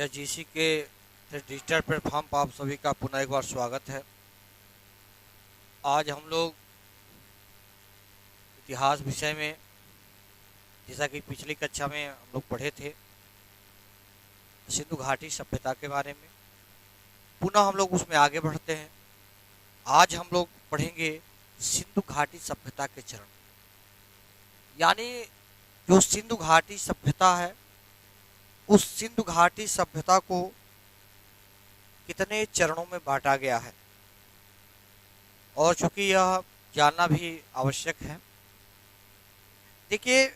GC के digital platform पर आप सभी का पुनः एक बार स्वागत है। आज हम लोग इतिहास विषय में, जैसा कि पिछली कक्षा में हम लोग पढ़े थे, सिंधु घाटी सभ्यता के बारे में पुनः हम लोग उसमें आगे बढ़ते हैं। आज हम लोग पढ़ेंगे सिंधु घाटी सभ्यता के चरण, यानी जो सिंधु घाटी सभ्यता है उस सिंधु घाटी सभ्यता को कितने चरणों में बांटा गया है, और चूंकि यह जानना भी आवश्यक है। देखिए,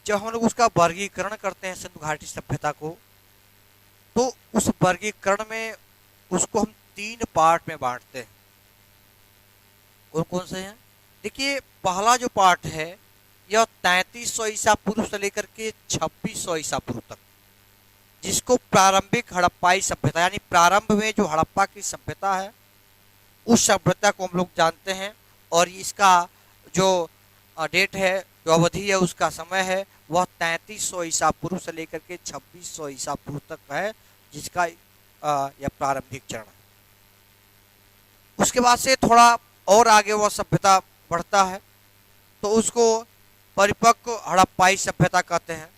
जब हम लोग उसका वर्गीकरण करते हैं सिंधु घाटी सभ्यता को, तो उस वर्गीकरण में उसको हम 3 पार्ट में बांटते हैं। कौन कौन से हैं? देखिए, पहला जो पार्ट है यह 3300 ईसा पूर्व से लेकर के 2600 ईसा पूर्व तक, जिसको प्रारंभिक हड़प्पाई सभ्यता, यानी प्रारंभ में जो हड़प्पा की सभ्यता है उस सभ्यता को हम लोग जानते हैं। और इसका जो डेट है, जो अवधि है, उसका समय है वह 3300 ईसा पूर्व से लेकर के 2600 ईसा पूर्व तक है, जिसका यह प्रारंभिक चरण है। उसके बाद से थोड़ा और आगे वह सभ्यता बढ़ता है तो उसको परिपक्व हड़प्पाई सभ्यता कहते हैं।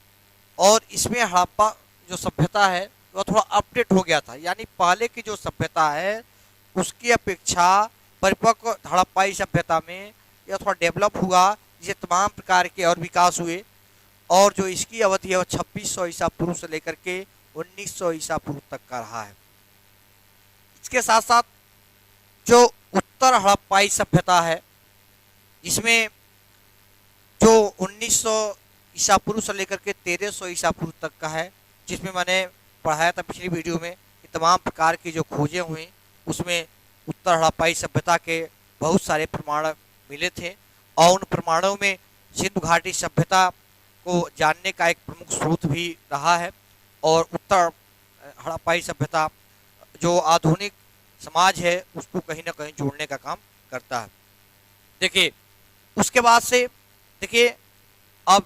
और इसमें हड़प्पा जो सभ्यता है वह थोड़ा अपडेट हो गया था, यानी पहले की जो सभ्यता है उसकी अपेक्षा परिपक्व हड़प्पाई सभ्यता में यह थोड़ा डेवलप हुआ, जिसे तमाम प्रकार के और विकास हुए। और जो इसकी अवधि है वह 2600 ईसा पूर्व से लेकर के 1900 ईसा पूर्व तक का रहा है। इसके साथ साथ जो उत्तर हड़प्पाई सभ्यता है, इसमें जो 1900 ईसा पूर्व से लेकर के 1300 ईसा पूर्व तक का है, जिसमें मैंने पढ़ाया था पिछली वीडियो में कि तमाम प्रकार की जो खोजें हुई उसमें उत्तर हड़प्पाई सभ्यता के बहुत सारे प्रमाण मिले थे। और उन प्रमाणों में सिंधु घाटी सभ्यता को जानने का एक प्रमुख स्रोत भी रहा है। और उत्तर हड़प्पाई सभ्यता जो आधुनिक समाज है उसको कहीं ना कहीं जोड़ने का काम करता है। देखिए, उसके बाद से देखिए अब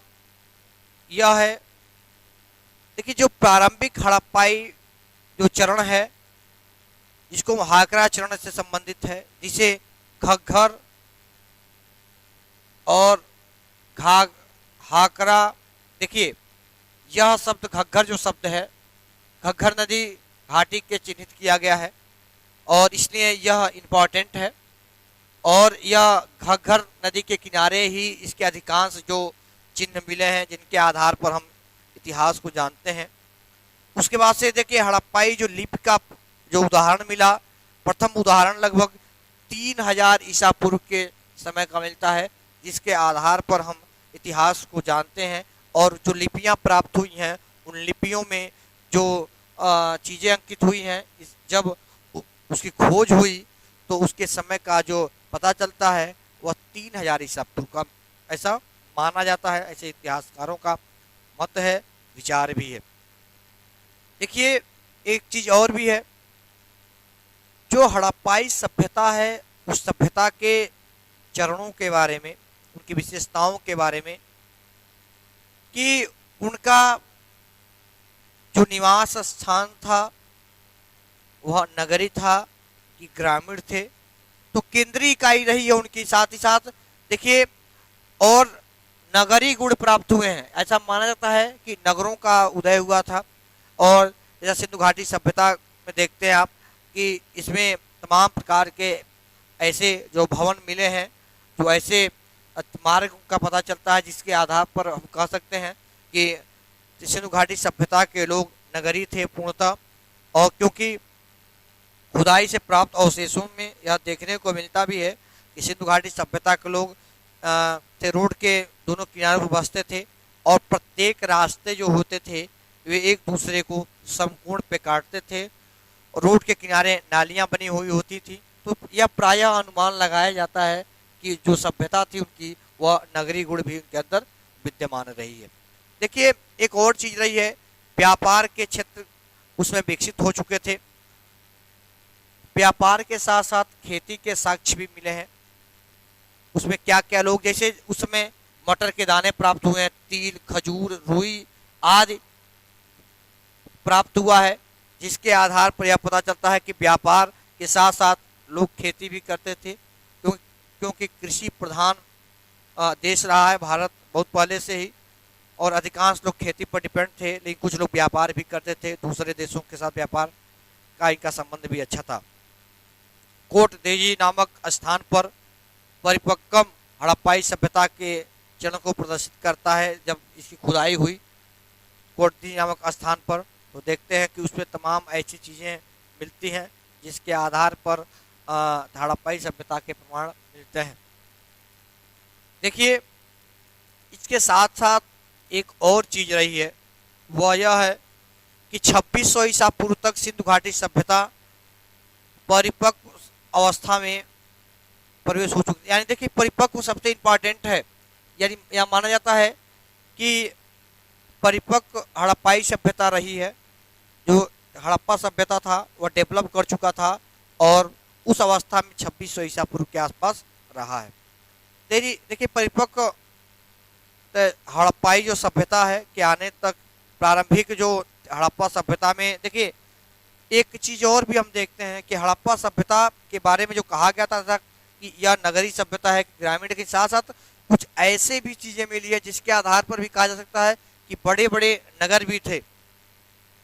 यह है, देखिए जो प्रारंभिक हड़प्पाई जो चरण है, जिसको हाकरा चरण से संबंधित है, जिसे घग्गर और हाकरा, देखिए यह शब्द घग्गर जो शब्द है, घग्गर नदी घाटी के चिन्हित किया गया है और इसलिए यह इम्पॉर्टेंट है। और यह घग्गर नदी के किनारे ही इसके अधिकांश जो चिन्ह मिले हैं, जिनके आधार पर हम इतिहास को जानते हैं। उसके बाद से देखिए हड़प्पाई जो लिपि का जो उदाहरण मिला, प्रथम उदाहरण लगभग 3000 ईसा पूर्व के समय का मिलता है, जिसके आधार पर हम इतिहास को जानते हैं। और जो लिपियां प्राप्त हुई हैं उन लिपियों में जो चीज़ें अंकित हुई हैं, जब उसकी खोज हुई तो उसके समय का जो पता चलता है वह 3000 ईसा पूर्व का ऐसा माना जाता है। ऐसे इतिहासकारों का मत है, विचार भी है। देखिए, एक चीज और भी है, जो हड़प्पाई सभ्यता है उस सभ्यता के चरणों के बारे में, उनकी विशेषताओं के बारे में, कि उनका जो निवास स्थान था वह नगरी था कि ग्रामीण थे, तो केंद्रीय इकाई रही है उनकी। साथ ही साथ देखिए और नगरी गुण प्राप्त हुए हैं। ऐसा माना जाता है कि नगरों का उदय हुआ था। और जैसा सिंधु घाटी सभ्यता में देखते हैं आप कि इसमें तमाम प्रकार के ऐसे जो भवन मिले हैं, जो ऐसे मार्ग का पता चलता है, जिसके आधार पर हम कह सकते हैं कि सिंधु घाटी सभ्यता के लोग नगरी थे पूर्णतः। और क्योंकि खुदाई से प्राप्त अवशेषों में यह देखने को मिलता भी है कि सिंधु घाटी सभ्यता के लोग रोड के दोनों किनारों पर बसते थे और प्रत्येक रास्ते जो होते थे वे एक दूसरे को समकोण पे काटते थे। रोड के किनारे नालियां बनी हुई होती थी, तो यह प्रायः अनुमान लगाया जाता है कि जो सभ्यता थी उनकी वह नगरी गुण भी उनके अंदर विद्यमान रही है। देखिए, एक और चीज रही है, व्यापार के क्षेत्र उसमें विकसित हो चुके थे। व्यापार के साथ साथ खेती के साक्ष्य भी मिले हैं। उसमें क्या क्या लोग, जैसे उस समय मटर के दाने प्राप्त हुए हैं, तिल, खजूर, रुई आदि प्राप्त हुआ है। जिसके आधार पर यह पता चलता है कि व्यापार के साथ साथ लोग खेती भी करते थे, क्योंकि कृषि प्रधान देश रहा है भारत बहुत पहले से ही, और अधिकांश लोग खेती पर डिपेंड थे, लेकिन कुछ लोग व्यापार भी करते थे, दूसरे देशों के साथ व्यापार का इनका संबंध भी अच्छा था। कोट देजी नामक स्थान पर परिपक्वम हड़प्पाई सभ्यता के चरण को प्रदर्शित करता है। जब इसकी खुदाई हुई कोट देजी नामक स्थान पर, तो देखते हैं कि उसमें तमाम ऐसी चीज़ें मिलती हैं जिसके आधार पर हड़प्पाई सभ्यता के प्रमाण मिलते हैं। देखिए, इसके साथ साथ एक और चीज़ रही है, वह यह है कि 2600 ईसा पूर्व तक सिंधु घाटी सभ्यता परिपक्व अवस्था में प्रवेश हो चुकी। यानी देखिए, परिपक्व सबसे इम्पॉर्टेंट है, यानी यह माना जाता है कि परिपक्व हड़प्पाई सभ्यता रही है। जो हड़प्पा सभ्यता था वह डेवलप कर चुका था और उस अवस्था में 2600 ईसा पूर्व के आसपास रहा है। देखिए, परिपक्व हड़प्पाई जो सभ्यता है के आने तक प्रारंभिक जो हड़प्पा सभ्यता में, देखिए एक चीज़ और भी हम देखते हैं कि हड़प्पा सभ्यता के बारे में जो कहा गया था कि यह नगरीय सभ्यता है, ग्रामीण के साथ साथ कुछ ऐसे भी चीज़ें मिली है जिसके आधार पर भी कहा जा सकता है कि बड़े बड़े नगर भी थे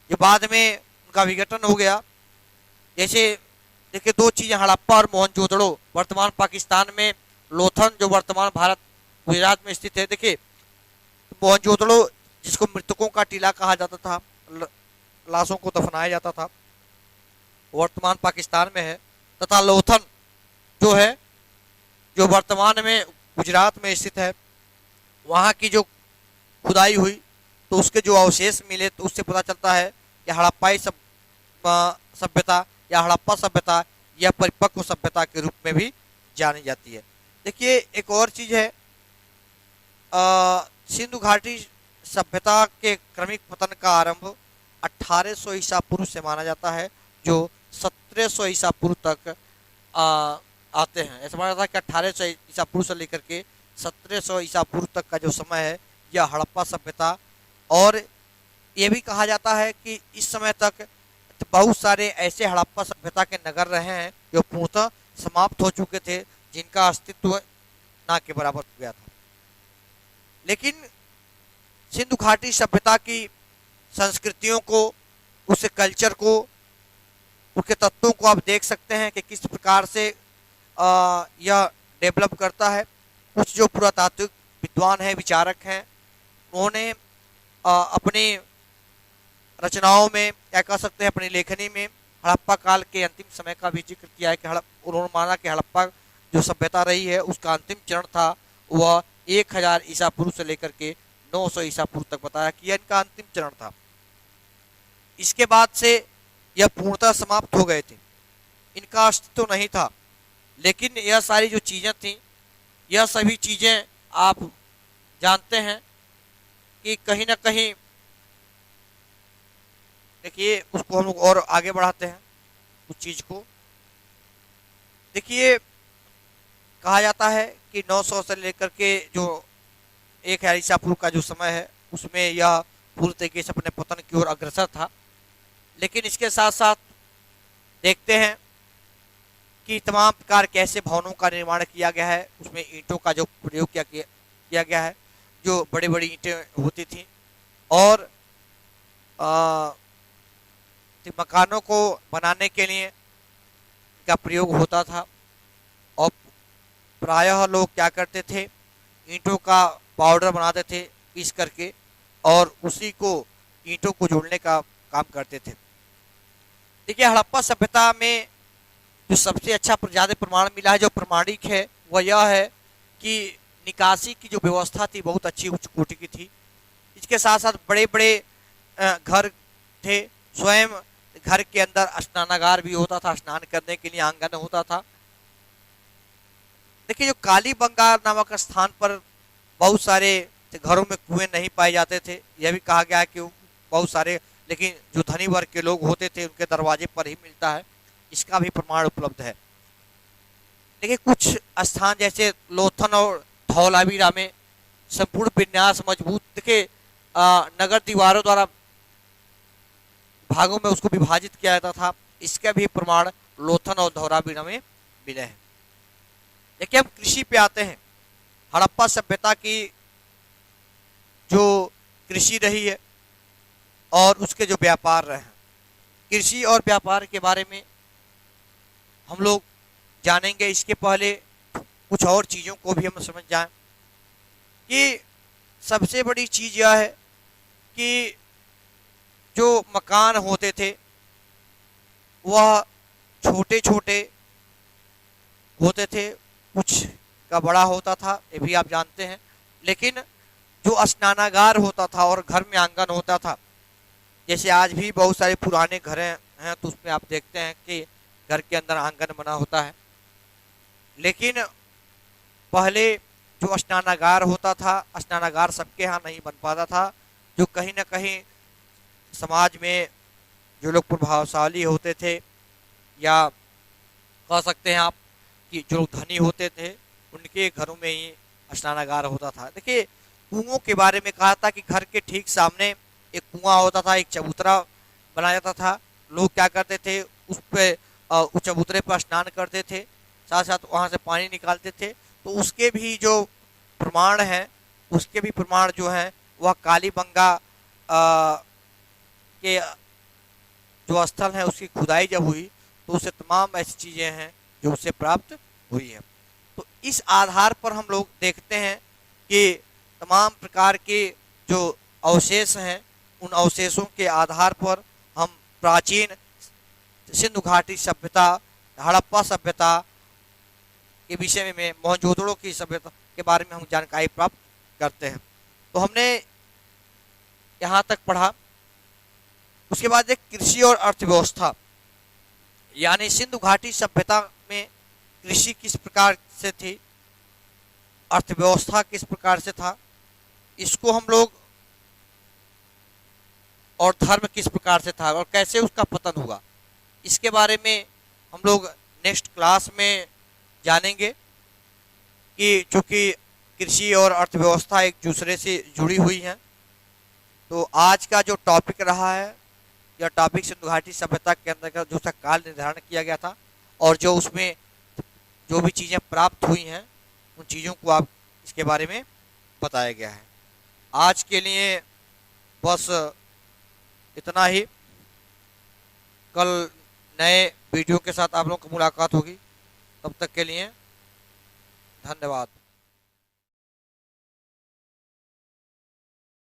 जो बाद में उनका विघटन हो गया। जैसे देखिए, दो चीज़ें हड़प्पा और मोहनजोदड़ो, वर्तमान पाकिस्तान में लोथन जो वर्तमान भारत गुजरात में स्थित है। देखिए, मोहनजोदड़ो जिसको मृतकों का टीला कहा जाता था, लाशों को दफनाया जाता था, वर्तमान पाकिस्तान में है। तथा लोथन जो है, जो वर्तमान में गुजरात में स्थित है, वहाँ की जो खुदाई हुई तो उसके जो अवशेष मिले तो उससे पता चलता है कि हड़प्पाई सभ्यता या हड़प्पा सभ्यता या परिपक्व सभ्यता के रूप में भी जानी जाती है। देखिए, एक और चीज़ है, सिंधु घाटी सभ्यता के क्रमिक पतन का आरंभ 1800 ईसा पूर्व से माना जाता है, जो 1700 ईसा पूर्व तक आते हैं। ऐसा माना जाता है कि 1800 ईसा पूर्व से लेकर के 1700 ईसा पूर्व तक का जो समय है यह हड़प्पा सभ्यता। और ये भी कहा जाता है कि इस समय तक बहुत सारे ऐसे हड़प्पा सभ्यता के नगर रहे हैं जो पूर्णतः समाप्त हो चुके थे, जिनका अस्तित्व ना के बराबर हो गया था। लेकिन सिंधु घाटी सभ्यता की संस्कृतियों को, उसके कल्चर को, उसके तत्वों को आप देख सकते हैं कि किस प्रकार से यह डेवलप करता है। कुछ जो पुरातात्विक विद्वान हैं, विचारक हैं, उन्होंने अपनी रचनाओं में, क्या कह सकते हैं, अपनी लेखनी में हड़प्पा काल के अंतिम समय का भी जिक्र किया है कि उन्होंने माना कि हड़प्पा जो सभ्यता रही है उसका अंतिम चरण था वह 1000 ईसा पूर्व से लेकर के 900 ईसा पूर्व तक बताया कि यह इनका अंतिम चरण था। इसके बाद से यह पूर्णतः समाप्त हो गए थे, इनका अस्तित्व नहीं था। लेकिन यह सारी जो चीज़ें थीं, यह सभी चीज़ें आप जानते हैं कि कहीं ना कहीं, देखिए उसको हम लोग और आगे बढ़ाते हैं उस चीज़ को। देखिए, कहा जाता है कि 900 से लेकर के जो 1000 ईसा पूर्व का जो समय है उसमें यह पूरी तरीके से अपने पतन की ओर अग्रसर था। लेकिन इसके साथ साथ देखते हैं कि तमाम प्रकार के ऐसे भवनों का निर्माण किया गया है, उसमें ईंटों का जो प्रयोग किया गया है, जो बड़ी बड़ी ईंटें होती थी, और मकानों को बनाने के लिए इनका प्रयोग होता था। और प्रायः लोग क्या करते थे, ईंटों का पाउडर बनाते थे पीस करके, और उसी को ईंटों को जोड़ने का काम करते थे। देखिए, हड़प्पा सभ्यता में जो सबसे अच्छा ज़्यादा प्रमाण मिला है, जो प्रमाणिक है, वह यह है कि निकासी की जो व्यवस्था थी बहुत अच्छी उच्च कोटि की थी। इसके साथ साथ बड़े बड़े घर थे, स्वयं घर के अंदर स्नानागार भी होता था, स्नान करने के लिए आंगन होता था। देखिए, जो कालीबंगा नामक स्थान पर बहुत सारे घरों में कुएं नहीं पाए जाते थे, यह भी कहा गया है कि बहुत सारे, लेकिन जो धनी वर्ग के लोग होते थे उनके दरवाजे पर ही मिलता है, इसका भी प्रमाण उपलब्ध है। देखिए, कुछ स्थान जैसे लोथन और धौलावीरा में संपूर्ण विन्यास मजबूत, देखिए नगर दीवारों द्वारा भागों में उसको विभाजित किया जाता था, इसका भी प्रमाण लोथन और धौलावीरा में मिले हैं। देखिए हम कृषि पे आते हैं। हड़प्पा सभ्यता की जो कृषि रही है और उसके जो व्यापार रहे हैं, कृषि और व्यापार के बारे में हम लोग जानेंगे। इसके पहले कुछ और चीज़ों को भी हम समझ जाएं कि सबसे बड़ी चीज़ यह है कि जो मकान होते थे वह छोटे छोटे होते थे, कुछ का बड़ा होता था, ये भी आप जानते हैं। लेकिन जो स्नानागार होता था और घर में आंगन होता था, जैसे आज भी बहुत सारे पुराने घर हैं तो उसमें आप देखते हैं कि घर के अंदर आंगन बना होता है। लेकिन पहले जो स्नानागार होता था, स्नानागार सबके यहाँ नहीं बन पाता था। जो कहीं ना कहीं समाज में जो लोग प्रभावशाली होते थे, या कह सकते हैं आप कि जो लोग धनी होते थे, उनके घरों में ही स्नानागार होता था। देखिए कुओं के बारे में कहा था कि घर के ठीक सामने एक कुआं होता था, एक चबूतरा बनाया जाता था। लोग क्या करते थे, उस पे उस चबूतरे पर स्नान करते थे, साथ साथ वहाँ से पानी निकालते थे। तो उसके भी जो प्रमाण हैं, उसके भी प्रमाण जो हैं वह कालीबंगा के जो स्थल है उसकी खुदाई जब हुई तो उससे तमाम ऐसी चीज़ें हैं जो उससे प्राप्त हुई हैं। तो इस आधार पर हम लोग देखते हैं कि तमाम प्रकार के जो अवशेष हैं, उन अवशेषों के आधार पर हम प्राचीन सिंधु घाटी सभ्यता, हड़प्पा सभ्यता के विषय में, मोहनजोदड़ो की सभ्यता के बारे में हम जानकारी प्राप्त करते हैं। तो हमने यहाँ तक पढ़ा। उसके बाद एक कृषि और अर्थव्यवस्था, यानी सिंधु घाटी सभ्यता में कृषि किस प्रकार से थी, अर्थव्यवस्था किस प्रकार से था, इसको हम लोग, और धर्म किस प्रकार से था और कैसे उसका पतन हुआ, इसके बारे में हम लोग नेक्स्ट क्लास में जानेंगे। कि चूँकि कृषि और अर्थव्यवस्था एक दूसरे से जुड़ी हुई हैं, तो आज का जो टॉपिक रहा है, यह टॉपिक सिंधु घाटी सभ्यता के अंतर्गत जो सा काल निर्धारण किया गया था और जो उसमें जो भी चीज़ें प्राप्त हुई हैं, उन चीज़ों को आप इसके बारे में बताया गया है। आज के लिए बस इतना ही। कल नए वीडियो के साथ आप लोगों को मुलाकात होगी। तब तक के लिए धन्यवाद।